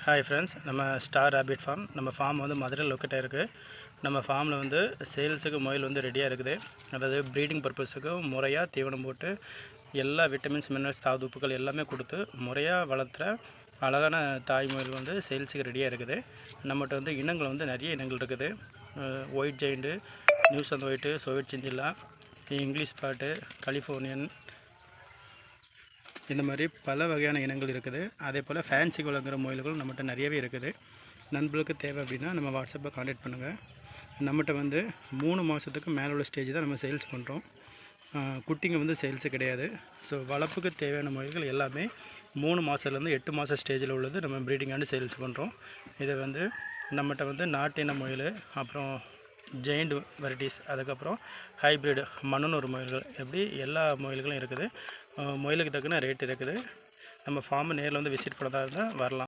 Hi friends, நம்ம star rapid form. நம்ம form வந்து மதுரையில் லொக்கேட் ஆகிருக்கு. நம்ம ஃபார்மில் வந்து சேல்ஸுக்கு முயல் வந்து ரெடியாக இருக்குது. அதாவது ப்ரீடிங் பர்பஸுக்கு முறையாக தீவனம் போட்டு எல்லா விட்டமின்ஸ், மினரல்ஸ், தாதுப்புகள் எல்லாமே கொடுத்து முறையாக வளர்த்துற அழகான தாய் முயல் வந்து சேல்ஸுக்கு ரெடியாக இருக்குது. நம்மகிட்ட வந்து இனங்கள் வந்து நிறைய இனங்கள் இருக்குது. ஒயிட் ஜெயிண்ட்டு, நியூசந்த் ஒயிட்டு, சோவியட் சிஞ்சில்லா, இங்கிலீஷ் பாட்டு, கலிஃபோர்னியன், இந்த மாதிரி பல வகையான இனங்கள் இருக்குது. அதே போல் ஃபேன்சி குளங்கிற முயல்கள் நம்மகிட்ட நிறையவே இருக்குது. நண்பர்களுக்கு தேவை அப்படின்னா நம்ம வாட்ஸ்அப்பில் கான்டாக்ட் பண்ணுங்கள். நம்மகிட்ட வந்து 3 மாதத்துக்கு மேலே உள்ள ஸ்டேஜ் தான் நம்ம சேல்ஸ் பண்ணுறோம். குட்டிங்க வந்து சேல்ஸு கிடையாது. ஸோ வளர்ப்புக்கு தேவையான முயல்கள் எல்லாமே 3 மாதத்துலேருந்து 8 மாத ஸ்டேஜில் உள்ளது நம்ம ப்ரீடிங் ஆண்டு சேல்ஸ் பண்ணுறோம். இதை வந்து நம்மகிட்ட வந்து நாட்டின முயல், அப்புறம் ஜெயிண்ட் வெரைட்டிஸ், அதுக்கப்புறம் ஹைப்ரிட் மன்னனூர் முயல்கள், எப்படி எல்லா முயல்களும் இருக்குது. முயலுக்கு தக்கன ரேட் இருக்குது. நம்ம ஃபார்மை நேரில் வந்து விசிட் பண்ணதாக இருந்தால் வரலாம்.